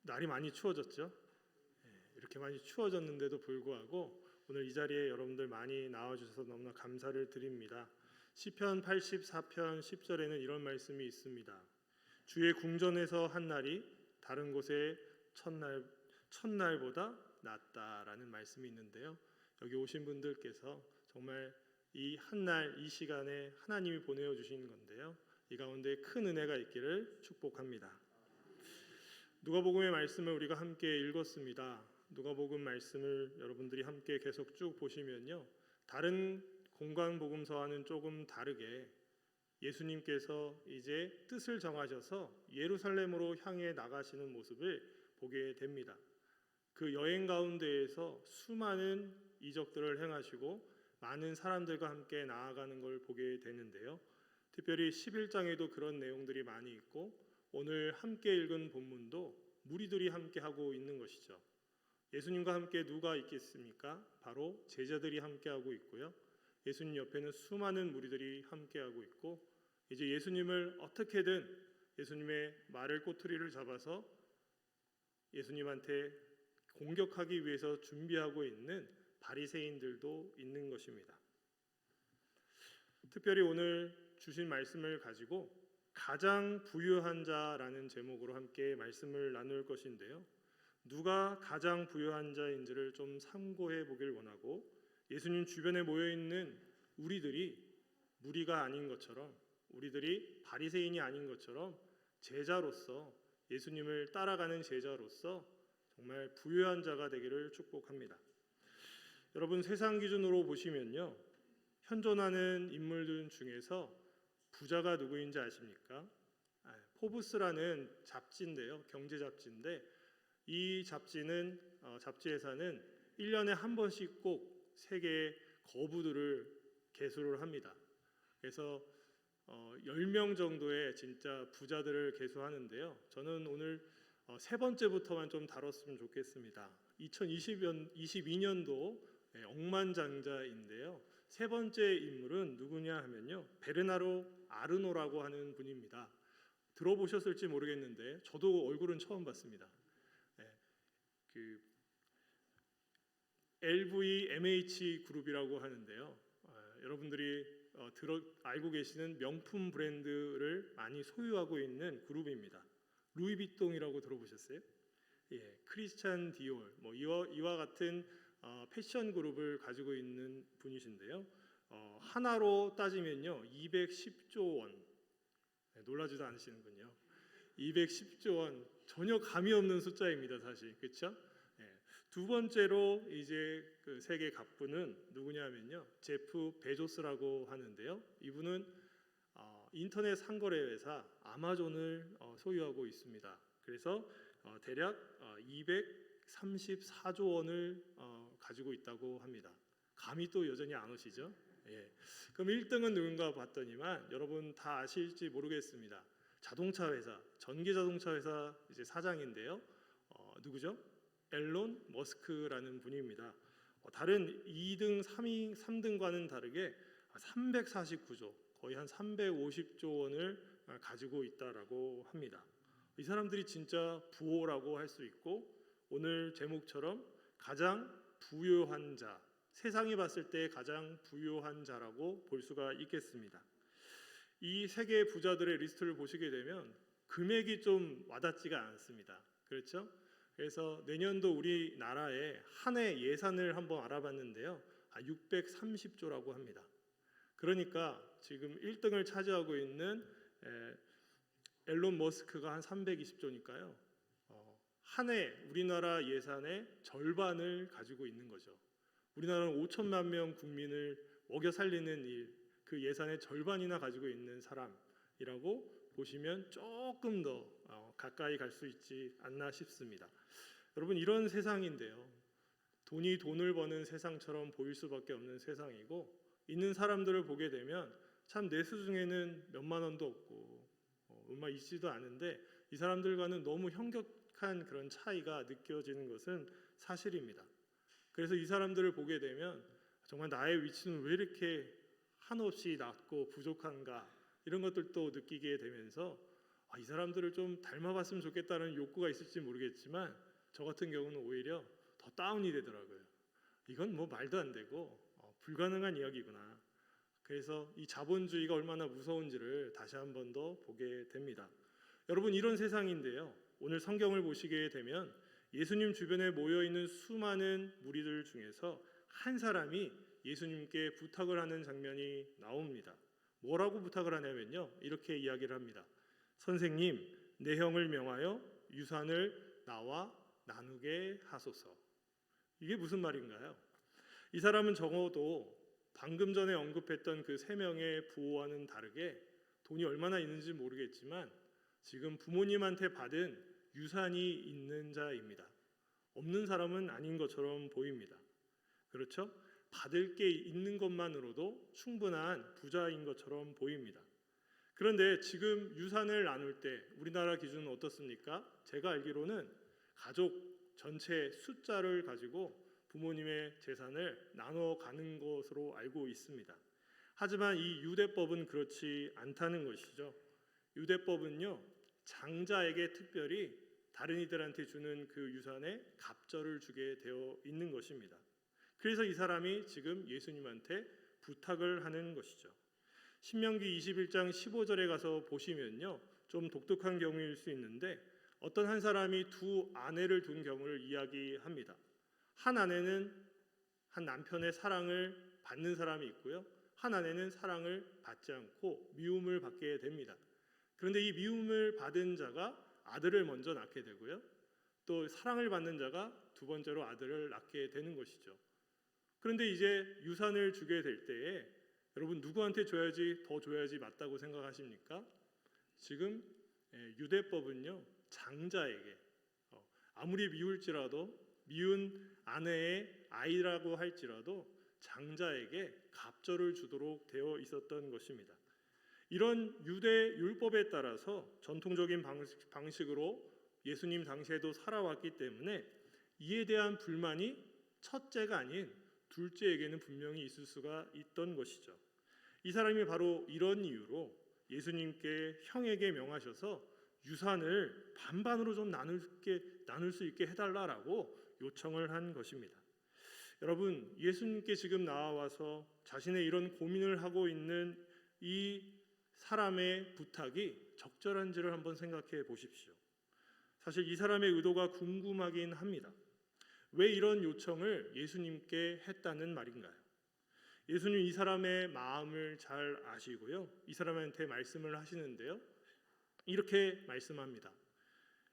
날이 많이 추워졌죠. 이렇게 많이 추워졌는데도 불구하고 오늘 이 자리에 여러분들 많이 나와주셔서 너무나 감사를 드립니다. 시편 84편 10절에는 이런 말씀이 있습니다. 주의 궁전에서 한 날이 다른 곳의 첫날보다 낫다라는 말씀이 있는데요. 여기 오신 분들께서 정말 이 한 날 이 시간에 하나님이 보내어 주신 건데요. 이 가운데 큰 은혜가 있기를 축복합니다. 누가복음의 말씀을 우리가 함께 읽었습니다. 누가복음 말씀을 여러분들이 함께 계속 쭉 보시면요, 다른 공관복음서와는 조금 다르게 예수님께서 이제 뜻을 정하셔서 예루살렘으로 향해 나가시는 모습을 보게 됩니다. 그 여행 가운데에서 수많은 이적들을 행하시고 많은 사람들과 함께 나아가는 걸 보게 되는데요. 특별히 11장에도 그런 내용들이 많이 있고 오늘 함께 읽은 본문도 무리들이 함께 하고 있는 것이죠. 예수님과 함께 누가 있겠습니까? 바로 제자들이 함께 하고 있고요. 예수님 옆에는 수많은 무리들이 함께 하고 있고 이제 예수님을 어떻게든 예수님의 말을 꼬투리를 잡아서 예수님한테 공격하기 위해서 준비하고 있는 바리새인들도 있는 것입니다. 특별히 오늘 주신 말씀을 가지고 가장 부유한 자라는 제목으로 함께 말씀을 나눌 것인데요. 누가 가장 부유한 자인지를 좀 참고해 보길 원하고 예수님 주변에 모여 있는 우리들이 무리가 아닌 것처럼 우리들이 바리새인이 아닌 것처럼 제자로서 예수님을 따라가는 제자로서 정말 부유한 자가 되기를 축복합니다. 여러분 세상 기준으로 보시면요. 현존하는 인물들 중에서 부자가 누구인지 아십니까? 포브스라는 잡지인데요. 경제 잡지인데 이 잡지회사는 1년에 한 번씩 꼭 세계의 거부들을 개수를 합니다. 그래서 10명 정도의 진짜 부자들을 개수하는데요. 저는 오늘 세 번째부터만 좀 다뤘으면 좋겠습니다. 2022년도 억만장자인데요. 세 번째 인물은 누구냐 하면요. 베르나르 아르노라고 하는 분입니다. 들어보셨을지 모르겠는데 저도 얼굴은 처음 봤습니다. 그 LVMH 그룹이라고 하는데요. 여러분들이 알고 계시는 명품 브랜드를 많이 소유하고 있는 그룹입니다. 루이비통이라고 들어보셨어요? 예, 크리스찬 디올, 이와 같은 패션 그룹을 가지고 있는 분이신데요. 하나로 따지면요, 210조 원. 놀라지도 않으시는군요. 210조 원, 전혀 감이 없는 숫자입니다, 사실. 그렇죠? 두 번째로 이제 그 세계 갑부는 누구냐면요, 제프 베조스라고 하는데요. 이분은 인터넷 상거래 회사 아마존을 소유하고 있습니다. 그래서 대략 234조 원을 가지고 있다고 합니다. 감이 또 여전히 안 오시죠? 예. 그럼 1등은 누군가 봤더니만 여러분 다 아실지 모르겠습니다. 자동차 회사, 전기 자동차 회사 이제 사장인데요. 누구죠? 앨런 머스크라는 분입니다. 다른 2등, 3등과는 다르게 349조, 거의 한 350조 원을 가지고 있다라고 합니다. 이 사람들이 진짜 부호라고 할 수 있고 오늘 제목처럼 가장 부유한 자, 세상이 봤을 때 가장 부유한 자라고 볼 수가 있겠습니다. 이 세계 부자들의 리스트를 보시게 되면 금액이 좀 와닿지가 않습니다. 그렇죠? 그래서 내년도 우리나라의 한 해 예산을 한번 알아봤는데요. 630조라고 합니다. 그러니까 지금 1등을 차지하고 있는 앨런 머스크가 한 320조니까요. 한 해 우리나라 예산의 절반을 가지고 있는 거죠. 우리나라는 5천만 명 국민을 먹여 살리는 일, 그 예산의 절반이나 가지고 있는 사람이라고 보시면 조금 더 가까이 갈 수 있지 않나 싶습니다. 여러분 이런 세상인데요. 돈이 돈을 버는 세상처럼 보일 수밖에 없는 세상이고 있는 사람들을 보게 되면 참 내수 중에는 몇만 원도 없고 얼마 있지도 않은데 이 사람들과는 너무 현격한 그런 차이가 느껴지는 것은 사실입니다. 그래서 이 사람들을 보게 되면 정말 나의 위치는 왜 이렇게 한없이 낮고 부족한가 이런 것들도 느끼게 되면서 이 사람들을 좀 닮아봤으면 좋겠다는 욕구가 있을지 모르겠지만 저 같은 경우는 오히려 더 다운이 되더라고요. 이건 뭐 말도 안 되고 불가능한 이야기구나. 그래서 이 자본주의가 얼마나 무서운지를 다시 한 번 더 보게 됩니다. 여러분, 이런 세상인데요. 오늘 성경을 보시게 되면 예수님 주변에 모여 있는 수많은 무리들 중에서 한 사람이 예수님께 부탁을 하는 장면이 나옵니다. 뭐라고 부탁을 하냐면요, 이렇게 이야기를 합니다. 선생님, 내 형을 명하여 유산을 나와 나누게 하소서. 이게 무슨 말인가요? 이 사람은 적어도 방금 전에 언급했던 그 세 명의 부호와는 다르게 돈이 얼마나 있는지 모르겠지만 지금 부모님한테 받은 유산이 있는 자입니다. 없는 사람은 아닌 것처럼 보입니다. 그렇죠? 받을 게 있는 것만으로도 충분한 부자인 것처럼 보입니다. 그런데 지금 유산을 나눌 때 우리나라 기준은 어떻습니까? 제가 알기로는 가족 전체 숫자를 가지고 부모님의 재산을 나눠 가는 것으로 알고 있습니다. 하지만 이 유대법은 그렇지 않다는 것이죠. 유대법은요, 장자에게 특별히 다른 이들한테 주는 그 유산에 갑절을 주게 되어 있는 것입니다. 그래서 이 사람이 지금 예수님한테 부탁을 하는 것이죠. 신명기 21장 15절에 가서 보시면요, 좀 독특한 경우일 수 있는데 어떤 한 사람이 두 아내를 둔 경우를 이야기합니다. 한 아내는 한 남편의 사랑을 받는 사람이 있고요, 한 아내는 사랑을 받지 않고 미움을 받게 됩니다. 그런데 이 미움을 받은 자가 아들을 먼저 낳게 되고요, 또 사랑을 받는 자가 두 번째로 아들을 낳게 되는 것이죠. 그런데 이제 유산을 주게 될 때에 여러분, 누구한테 줘야지 더 줘야지 맞다고 생각하십니까? 지금 유대법은요, 장자에게 아무리 미울지라도 미운 아내의 아이라고 할지라도 장자에게 갑절을 주도록 되어 있었던 것입니다. 이런 유대 율법에 따라서 전통적인 방식으로 예수님 당시에도 살아왔기 때문에 이에 대한 불만이 첫째가 아닌 둘째에게는 분명히 있을 수가 있던 것이죠. 이 사람이 바로 이런 이유로 예수님께 형에게 명하셔서 유산을 반반으로 좀 나눌 수 있게 해달라라고 요청을 한 것입니다. 여러분, 예수님께 지금 나와서 자신의 이런 고민을 하고 있는 이 사람의 부탁이 적절한지를 한번 생각해 보십시오. 사실 이 사람의 의도가 궁금하긴 합니다. 왜 이런 요청을 예수님께 했다는 말인가요? 예수님 이 사람의 마음을 잘 아시고요, 이 사람한테 말씀을 하시는데요, 이렇게 말씀합니다.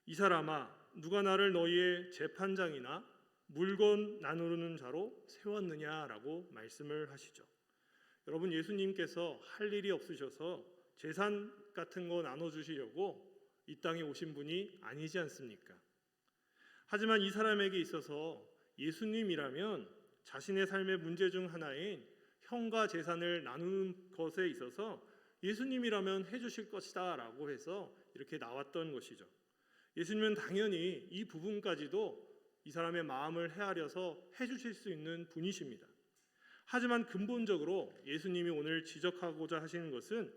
이 사람아, 누가 나를 너희의 재판장이나 물건 나누는 자로 세웠느냐라고 말씀을 하시죠. 여러분, 예수님께서 할 일이 없으셔서 재산 같은 거 나눠주시려고 이 땅에 오신 분이 아니지 않습니까? 하지만 이 사람에게 있어서 예수님이라면 자신의 삶의 문제 중 하나인 형과 재산을 나누는 것에 있어서 예수님이라면 해주실 것이다 라고 해서 이렇게 나왔던 것이죠. 예수님은 당연히 이 부분까지도 이 사람의 마음을 헤아려서 해주실 수 있는 분이십니다. 하지만 근본적으로 예수님이 오늘 지적하고자 하시는 것은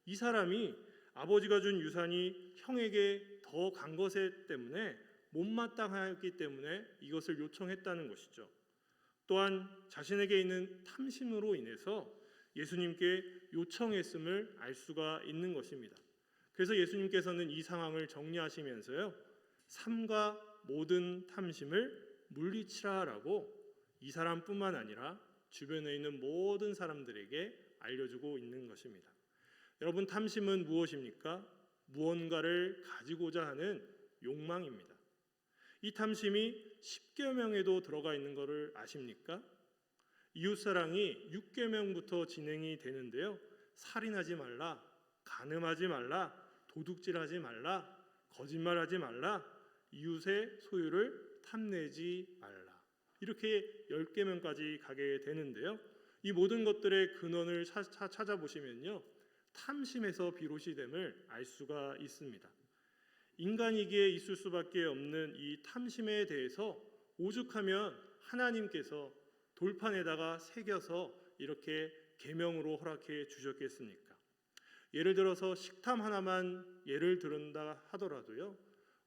이 사람이 아버지가 준 유산이 형에게 더 간 것 때문에 못마땅하였기 때문에 이것을 요청했다는 것이죠. 또한 자신에게 있는 탐심으로 인해서 예수님께 요청했음을 알 수가 있는 것입니다. 그래서 예수님께서는 이 상황을 정리하시면서요, 삼가 모든 탐심을 물리치라라고 이 사람뿐만 아니라 주변에 있는 모든 사람들에게 알려주고 있는 것입니다. 여러분, 탐심은 무엇입니까? 무언가를 가지고자 하는 욕망입니다. 이 탐심이 10계명에도 들어가 있는 것을 아십니까? 이웃사랑이 6계명부터 진행이 되는데요, 살인하지 말라, 간음하지 말라, 도둑질하지 말라, 거짓말하지 말라, 이웃의 소유를 탐내지 말라, 이렇게 10계명까지 가게 되는데요, 이 모든 것들의 근원을 찾아보시면요, 탐심에서 비롯이 됨을 알 수가 있습니다. 인간이기에 있을 수밖에 없는 이 탐심에 대해서 오죽하면 하나님께서 돌판에다가 새겨서 이렇게 계명으로 허락해 주셨겠습니까? 예를 들어서 식탐 하나만 예를 들은다 하더라도요,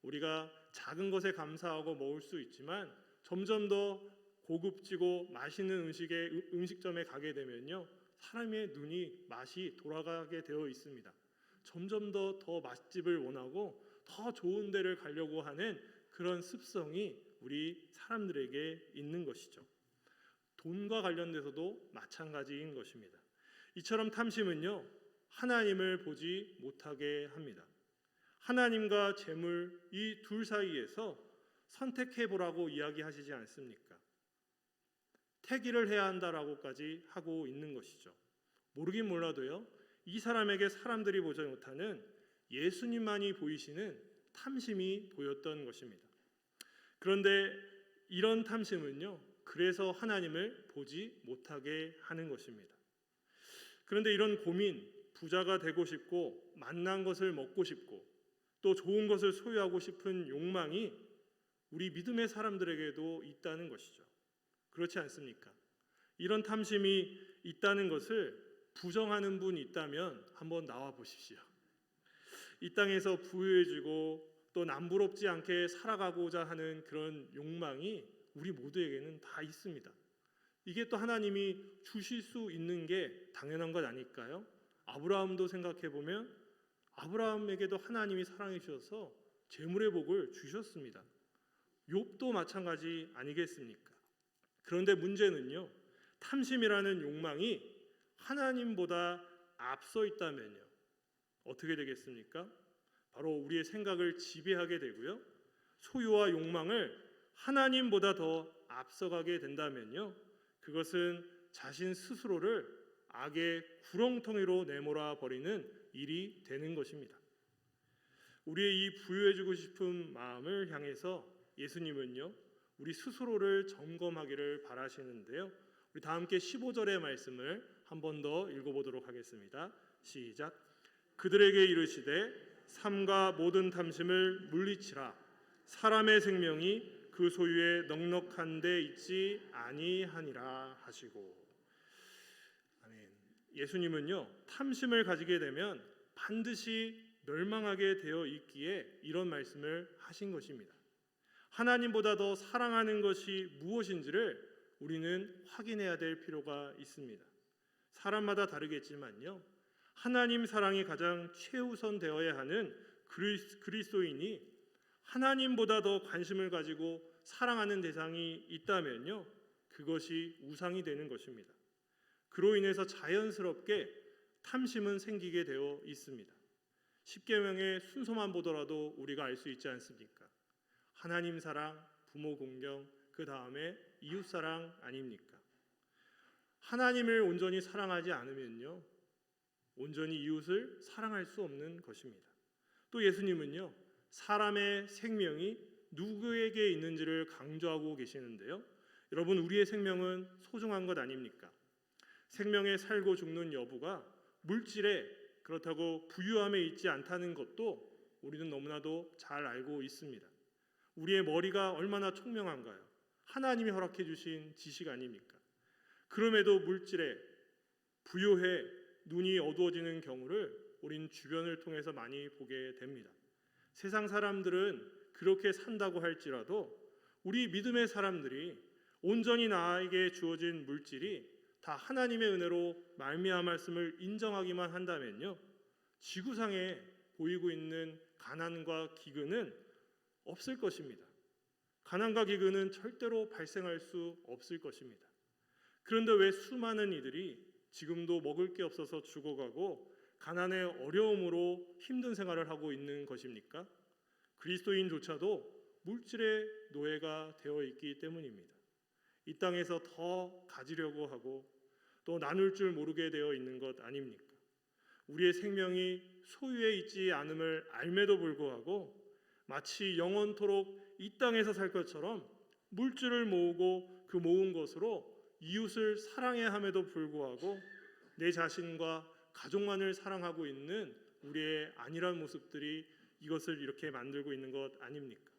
우리가 작은 것에 감사하고 먹을 수 있지만 점점 더 고급지고 맛있는 음식점에 가게 되면요, 사람의 눈이 맛이 돌아가게 되어 있습니다. 점점 더 맛집을 원하고 더 좋은 데를 가려고 하는 그런 습성이 우리 사람들에게 있는 것이죠. 돈과 관련돼서도 마찬가지인 것입니다. 이처럼 탐심은요, 하나님을 보지 못하게 합니다. 하나님과 재물 이 둘 사이에서 선택해 보라고 이야기하시지 않습니까? 택일을 해야 한다라고까지 하고 있는 것이죠. 모르긴 몰라도요, 이 사람에게 사람들이 보지 못하는 예수님만이 보이시는 탐심이 보였던 것입니다. 그런데 이런 탐심은요, 그래서 하나님을 보지 못하게 하는 것입니다. 그런데 이런 고민, 부자가 되고 싶고 만난 것을 먹고 싶고 또 좋은 것을 소유하고 싶은 욕망이 우리 믿음의 사람들에게도 있다는 것이죠. 그렇지 않습니까? 이런 탐심이 있다는 것을 부정하는 분이 있다면 한번 나와 보십시오. 이 땅에서 부유해지고 또 남부럽지 않게 살아가고자 하는 그런 욕망이 우리 모두에게는 다 있습니다. 이게 또 하나님이 주실 수 있는 게 당연한 것 아닐까요? 아브라함도 생각해 보면 아브라함에게도 하나님이 사랑해 주셔서 재물의 복을 주셨습니다. 욥도 마찬가지 아니겠습니까? 그런데 문제는요, 탐심이라는 욕망이 하나님보다 앞서 있다면요, 어떻게 되겠습니까? 바로 우리의 생각을 지배하게 되고요, 소유와 욕망을 하나님보다 더 앞서가게 된다면요, 그것은 자신 스스로를 악의 구렁텅이로 내몰아 버리는 일이 되는 것입니다. 우리의 이 부유해지고 싶은 마음을 향해서 예수님은요, 우리 스스로를 점검하기를 바라시는데요. 우리 다 함께 15절의 말씀을 한 번 더 읽어보도록 하겠습니다. 시작. 그들에게 이르시되 삶과 모든 탐심을 물리치라. 사람의 생명이 그 소유에 넉넉한 데 있지 아니하니라 하시고. 아멘. 예수님은요, 탐심을 가지게 되면 반드시 멸망하게 되어 있기에 이런 말씀을 하신 것입니다. 하나님보다 더 사랑하는 것이 무엇인지를 우리는 확인해야 될 필요가 있습니다. 사람마다 다르겠지만요, 하나님 사랑이 가장 최우선 되어야 하는 그리스도인이 하나님보다 더 관심을 가지고 사랑하는 대상이 있다면요, 그것이 우상이 되는 것입니다. 그로 인해서 자연스럽게 탐심은 생기게 되어 있습니다. 십계명의 순서만 보더라도 우리가 알 수 있지 않습니까? 하나님 사랑, 부모 공경, 그 다음에 이웃 사랑 아닙니까? 하나님을 온전히 사랑하지 않으면요, 온전히 이웃을 사랑할 수 없는 것입니다. 또 예수님은요, 사람의 생명이 누구에게 있는지를 강조하고 계시는데요. 여러분, 우리의 생명은 소중한 것 아닙니까? 생명의 살고 죽는 여부가 물질에, 그렇다고 부유함에 있지 않다는 것도 우리는 너무나도 잘 알고 있습니다. 우리의 머리가 얼마나 총명한가요? 하나님이 허락해 주신 지식 아닙니까? 그럼에도 물질에 부요해 눈이 어두워지는 경우를 우린 주변을 통해서 많이 보게 됩니다. 세상 사람들은 그렇게 산다고 할지라도 우리 믿음의 사람들이 온전히 나에게 주어진 물질이 다 하나님의 은혜로 말미암았음을 인정하기만 한다면요, 지구상에 보이고 있는 가난과 기근은 없을 것입니다. 가난과 기근은 절대로 발생할 수 없을 것입니다. 그런데 왜 수많은 이들이 지금도 먹을 게 없어서 죽어가고 가난의 어려움으로 힘든 생활을 하고 있는 것입니까? 그리스도인조차도 물질의 노예가 되어 있기 때문입니다. 이 땅에서 더 가지려고 하고 또 나눌 줄 모르게 되어 있는 것 아닙니까? 우리의 생명이 소유에 있지 않음을 알매도 불구하고 마치 영원토록 이 땅에서 살 것처럼 물질을 모으고 그 모은 것으로 이웃을 사랑해야 함에도 불구하고 내 자신과 가족만을 사랑하고 있는 우리의 안일한 모습들이 이것을 이렇게 만들고 있는 것 아닙니까?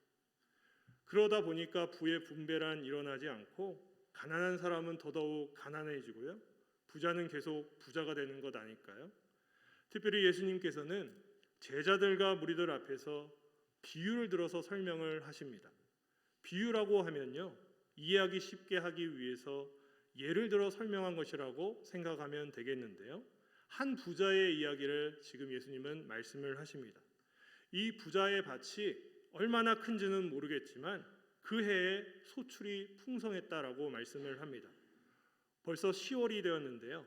그러다 보니까 부의 분배란 일어나지 않고 가난한 사람은 더더욱 가난해지고요, 부자는 계속 부자가 되는 것 아닐까요? 특별히 예수님께서는 제자들과 무리들 앞에서 비유를 들어서 설명을 하십니다. 비유라고 하면요, 이해하기 쉽게 하기 위해서 예를 들어 설명한 것이라고 생각하면 되겠는데요. 한 부자의 이야기를 지금 예수님은 말씀을 하십니다. 이 부자의 밭이 얼마나 큰지는 모르겠지만 그 해에 소출이 풍성했다라고 말씀을 합니다. 벌써 10월이 되었는데요.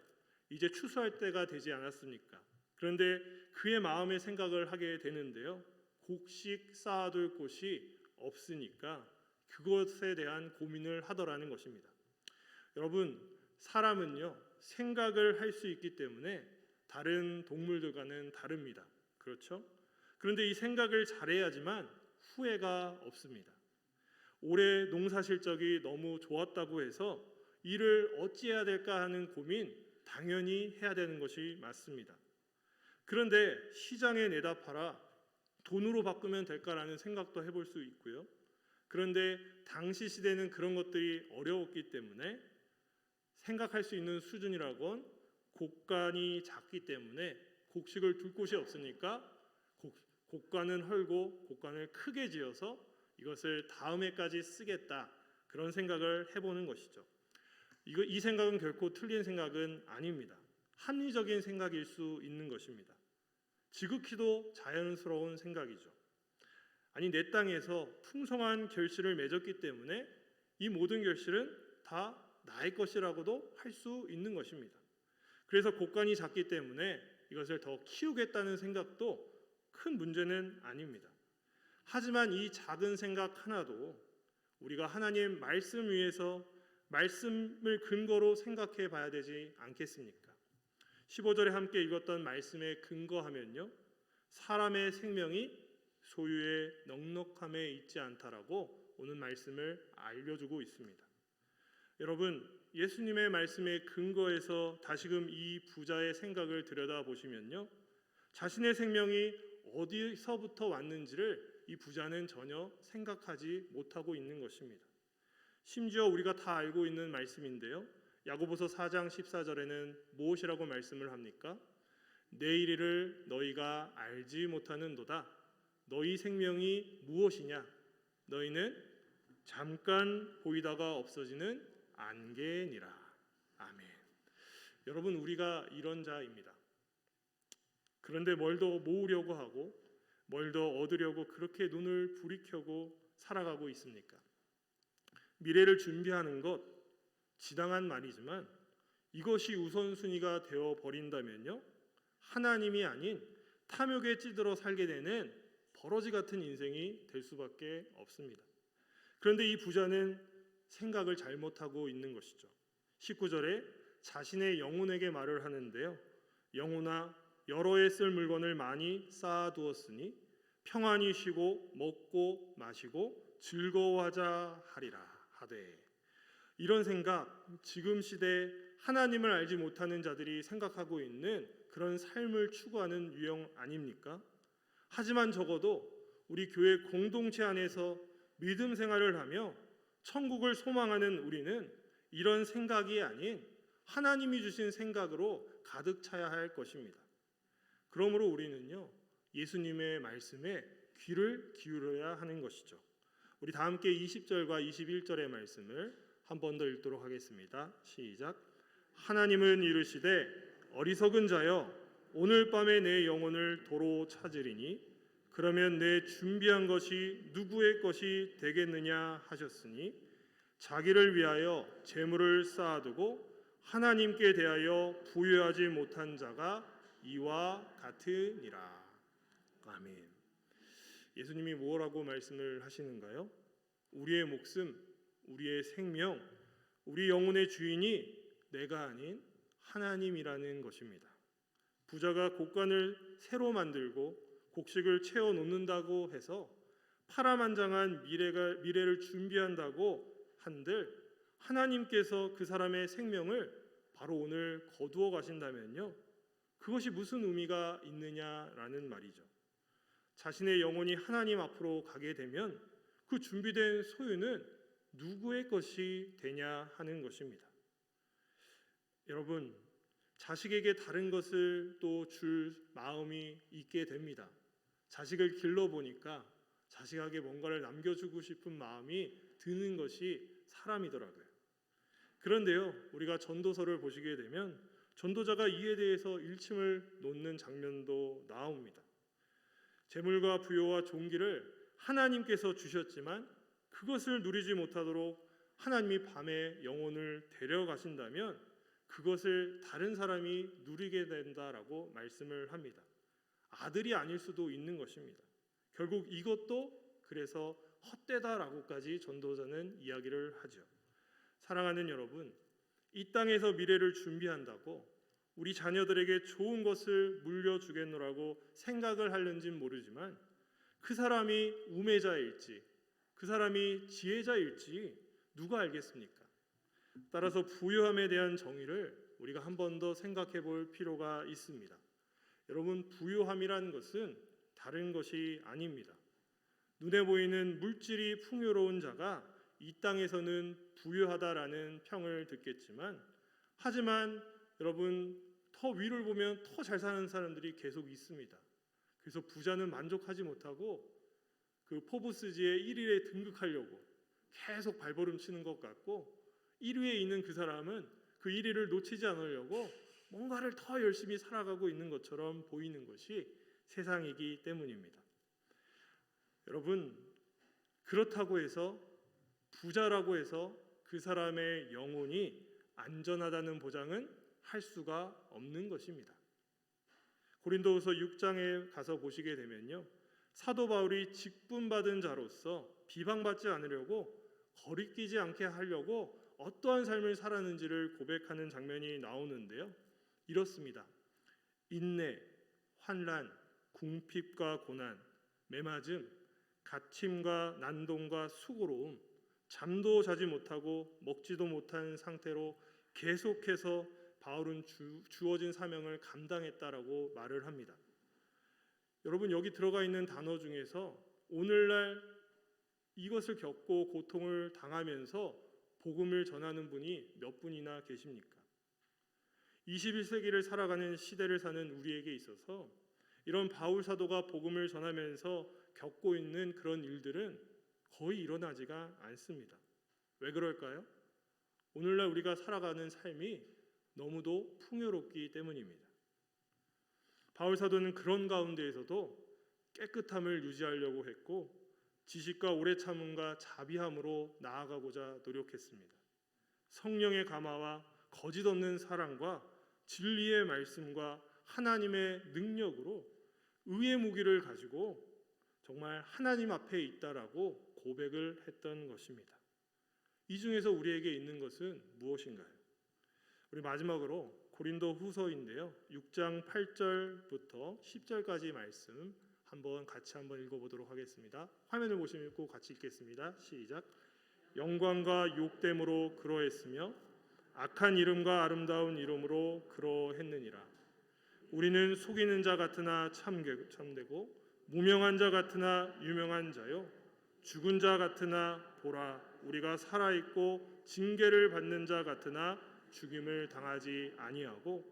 이제 추수할 때가 되지 않았습니까? 그런데 그의 마음의 생각을 하게 되는데요. 곡식 쌓아둘 곳이 없으니까 그것에 대한 고민을 하더라는 것입니다. 여러분, 사람은요, 생각을 할 수 있기 때문에 다른 동물들과는 다릅니다. 그렇죠? 그런데 이 생각을 잘해야지만 후회가 없습니다. 올해 농사 실적이 너무 좋았다고 해서 일을 어찌해야 될까 하는 고민 당연히 해야 되는 것이 맞습니다. 그런데 시장에 내다 팔아 돈으로 바꾸면 될까라는 생각도 해볼 수 있고요. 그런데 당시 시대는 그런 것들이 어려웠기 때문에 생각할 수 있는 수준이라곤 곡간이 작기 때문에 곡식을 둘 곳이 없으니까 곡간은 헐고 곡간을 크게 지어서 이것을 다음 해까지 쓰겠다, 그런 생각을 해보는 것이죠. 이 생각은 결코 틀린 생각은 아닙니다. 합리적인 생각일 수 있는 것입니다. 지극히도 자연스러운 생각이죠. 아니, 내 땅에서 풍성한 결실을 맺었기 때문에 이 모든 결실은 다 나의 것이라고도 할 수 있는 것입니다. 그래서 곡간이 작기 때문에 이것을 더 키우겠다는 생각도 큰 문제는 아닙니다. 하지만 이 작은 생각 하나도 우리가 하나님 말씀 위에서 말씀을 근거로 생각해 봐야 되지 않겠습니까? 15절에 함께 읽었던 말씀에 근거하면요, 사람의 생명이 소유의 넉넉함에 있지 않다라고 오늘 말씀을 알려주고 있습니다. 여러분, 예수님의 말씀에 근거해서 다시금 이 부자의 생각을 들여다보시면요, 자신의 생명이 어디서부터 왔는지를 이 부자는 전혀 생각하지 못하고 있는 것입니다. 심지어 우리가 다 알고 있는 말씀인데요, 야고보서 4장 14절에는 무엇이라고 말씀을 합니까? 내일을 너희가 알지 못하는도다. 너희 생명이 무엇이냐? 너희는 잠깐 보이다가 없어지는 안개니라. 아멘. 여러분, 우리가 이런 자입니다. 그런데 뭘 더 모으려고 하고 뭘 더 얻으려고 그렇게 눈을 부리켜고 살아가고 있습니까? 미래를 준비하는 것 지당한 말이지만 이것이 우선순위가 되어 버린다면요, 하나님이 아닌 탐욕에 찌들어 살게 되는 버러지 같은 인생이 될 수밖에 없습니다. 그런데 이 부자는 생각을 잘못하고 있는 것이죠. 19절에 자신의 영혼에게 말을 하는데요, 영혼아, 여러 해 쓸 물건을 많이 쌓아두었으니 평안히 쉬고 먹고 마시고 즐거워하자 하리라 하되. 이런 생각, 지금 시대 하나님을 알지 못하는 자들이 생각하고 있는 그런 삶을 추구하는 유형 아닙니까? 하지만 적어도 우리 교회 공동체 안에서 믿음 생활을 하며 천국을 소망하는 우리는 이런 생각이 아닌 하나님이 주신 생각으로 가득 차야 할 것입니다. 그러므로 우리는요, 예수님의 말씀에 귀를 기울여야 하는 것이죠. 우리 다 함께 20절과 21절의 말씀을 한 번 더 읽도록 하겠습니다. 시작. 하나님은 이르시되 어리석은 자여, 오늘 밤에 내 영혼을 도로 찾으리니 그러면 내 준비한 것이 누구의 것이 되겠느냐 하셨으니 자기를 위하여 재물을 쌓아두고 하나님께 대하여 부유하지 못한 자가 이와 같으니라. 아멘. 예수님이 뭐라고 말씀을 하시는가요? 우리의 목숨, 우리의 생명, 우리 영혼의 주인이 내가 아닌 하나님이라는 것입니다. 부자가 곡간을 새로 만들고 곡식을 채워 놓는다고 해서 파란만장한 미래를 준비한다고 한들 하나님께서 그 사람의 생명을 바로 오늘 거두어 가신다면요, 그것이 무슨 의미가 있느냐라는 말이죠. 자신의 영혼이 하나님 앞으로 가게 되면 그 준비된 소유는 누구의 것이 되냐 하는 것입니다. 여러분, 자식에게 다른 것을 또 줄 마음이 있게 됩니다. 자식을 길러보니까 자식에게 뭔가를 남겨주고 싶은 마음이 드는 것이 사람이더라고요. 그런데요, 우리가 전도서를 보시게 되면 전도자가 이에 대해서 일침을 놓는 장면도 나옵니다. 재물과 부요와 존귀를 하나님께서 주셨지만 그것을 누리지 못하도록 하나님이 밤에 영혼을 데려가신다면 그것을 다른 사람이 누리게 된다라고 말씀을 합니다. 아들이 아닐 수도 있는 것입니다. 결국 이것도 그래서 헛되다라고까지 전도자는 이야기를 하죠. 사랑하는 여러분, 이 땅에서 미래를 준비한다고 우리 자녀들에게 좋은 것을 물려주겠노라고 생각을 하는지는 모르지만 그 사람이 우매자일지 그 사람이 지혜자일지 누가 알겠습니까? 따라서 부유함에 대한 정의를 우리가 한 번 더 생각해 볼 필요가 있습니다. 여러분, 부유함이라는 것은 다른 것이 아닙니다. 눈에 보이는 물질이 풍요로운 자가 이 땅에서는 부유하다라는 평을 듣겠지만, 하지만 여러분, 더 위를 보면 더 잘 사는 사람들이 계속 있습니다. 그래서 부자는 만족하지 못하고 그 포브스지에 1위에 등극하려고 계속 발버름 치는 것 같고, 1위에 있는 그 사람은 그 1위를 놓치지 않으려고 뭔가를 더 열심히 살아가고 있는 것처럼 보이는 것이 세상이기 때문입니다. 여러분, 그렇다고 해서 부자라고 해서 그 사람의 영혼이 안전하다는 보장은 할 수가 없는 것입니다. 고린도후서 6장에 가서 보시게 되면요, 사도 바울이 직분받은 자로서 비방받지 않으려고 거리끼지 않게 하려고 어떠한 삶을 살았는지를 고백하는 장면이 나오는데요, 이렇습니다. 인내, 환난, 궁핍과 고난, 매맞음, 갇힘과 난동과 수고로움, 잠도 자지 못하고 먹지도 못한 상태로 계속해서 바울은 주어진 사명을 감당했다라고 말을 합니다. 여러분, 여기 들어가 있는 단어 중에서 오늘날 이것을 겪고 고통을 당하면서 복음을 전하는 분이 몇 분이나 계십니까? 21세기를 살아가는 시대를 사는 우리에게 있어서 이런 바울 사도가 복음을 전하면서 겪고 있는 그런 일들은 거의 일어나지가 않습니다. 왜 그럴까요? 오늘날 우리가 살아가는 삶이 너무도 풍요롭기 때문입니다. 바울 사도는 그런 가운데에서도 깨끗함을 유지하려고 했고 지식과 오래 참음과 자비함으로 나아가고자 노력했습니다. 성령의 감화와 거짓 없는 사랑과 진리의 말씀과 하나님의 능력으로 의의 무기를 가지고 정말 하나님 앞에 있다라고 고백을 했던 것입니다. 이 중에서 우리에게 있는 것은 무엇인가요? 우리 마지막으로 고린도 후서인데요, 6장 8절부터 10절까지 말씀 같이 한번 읽어보도록 하겠습니다. 화면을 보시면 읽고 같이 읽겠습니다. 시작. 영광과 욕됨으로 그러했으며 악한 이름과 아름다운 이름으로 그러했느니라. 우리는 속이는 자 같으나 참되고 무명한 자 같으나 유명한 자요, 죽은 자 같으나 보라 우리가 살아있고 징계를 받는 자 같으나 죽임을 당하지 아니하고,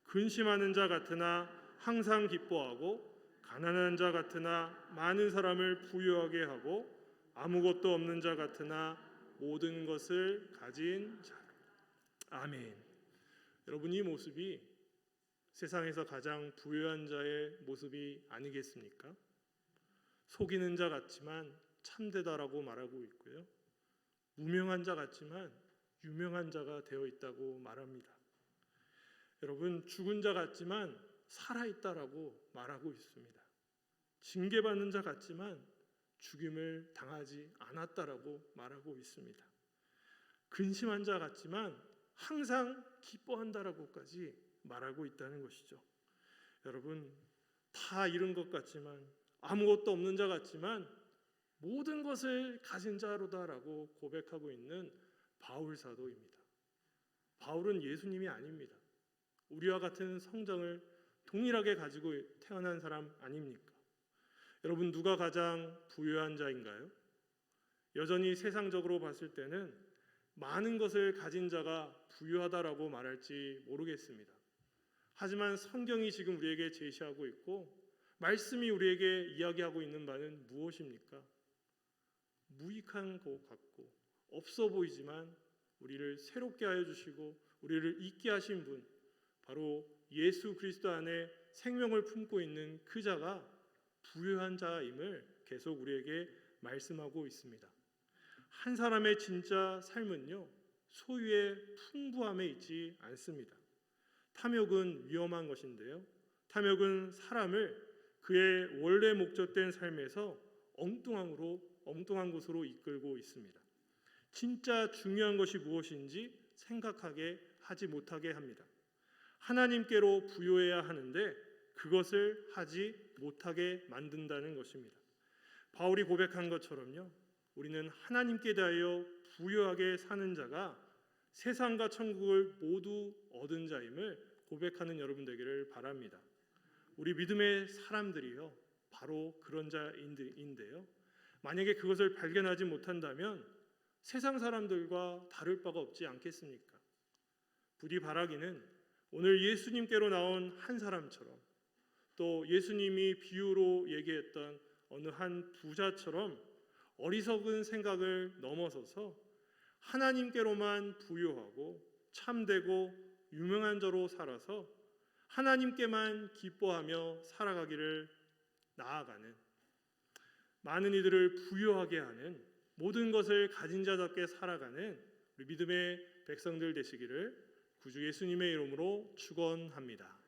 근심하는 자 같으나 항상 기뻐하고, 가난한 자 같으나 많은 사람을 부유하게 하고, 아무것도 없는 자 같으나 모든 것을 가진 자. 아멘. 여러분, 이 모습이 세상에서 가장 부유한 자의 모습이 아니겠습니까? 속이는 자 같지만 참되다라고 말하고 있고요, 무명한 자 같지만 유명한 자가 되어 있다고 말합니다. 여러분, 죽은 자 같지만 살아있다라고 말하고 있습니다. 징계받는 자 같지만 죽임을 당하지 않았다라고 말하고 있습니다. 근심한 자 같지만 항상 기뻐한다라고까지 말하고 있다는 것이죠. 여러분, 다 잃은 것 같지만, 아무것도 없는 자 같지만 모든 것을 가진 자로다라고 고백하고 있는 바울 사도입니다. 바울은 예수님이 아닙니다. 우리와 같은 성정을 동일하게 가지고 태어난 사람 아닙니까? 여러분, 누가 가장 부유한 자인가요? 여전히 세상적으로 봤을 때는 많은 것을 가진 자가 부유하다라고 말할지 모르겠습니다. 하지만 성경이 지금 우리에게 제시하고 있고 말씀이 우리에게 이야기하고 있는 바는 무엇입니까? 무익한 것 같고 없어 보이지만 우리를 새롭게 하여 주시고 우리를 있게 하신 분, 바로 예수 그리스도 안에 생명을 품고 있는 그 자가 부유한 자임을 계속 우리에게 말씀하고 있습니다. 한 사람의 진짜 삶은요, 소유의 풍부함에 있지 않습니다. 탐욕은 위험한 것인데요, 탐욕은 사람을 그의 원래 목적된 삶에서 엉뚱한 곳으로 이끌고 있습니다. 진짜 중요한 것이 무엇인지 생각하게 하지 못하게 합니다. 하나님께로 부여해야 하는데 그것을 하지 못하게 만든다는 것입니다. 바울이 고백한 것처럼요, 우리는 하나님께 대하여 부유하게 사는 자가 세상과 천국을 모두 얻은 자임을 고백하는 여러분 되기를 바랍니다. 우리 믿음의 사람들이요, 바로 그런 자인데요, 만약에 그것을 발견하지 못한다면 세상 사람들과 다를 바가 없지 않겠습니까? 부디 바라기는 오늘 예수님께로 나온 한 사람처럼, 또 예수님이 비유로 얘기했던 어느 한 부자처럼 어리석은 생각을 넘어서서 하나님께로만 부유하고 참되고 유명한 자로 살아서 하나님께만 기뻐하며 살아가기를 나아가는, 많은 이들을 부유하게 하는, 모든 것을 가진 자답게 살아가는 우리 믿음의 백성들 되시기를 구주 예수님의 이름으로 축원합니다.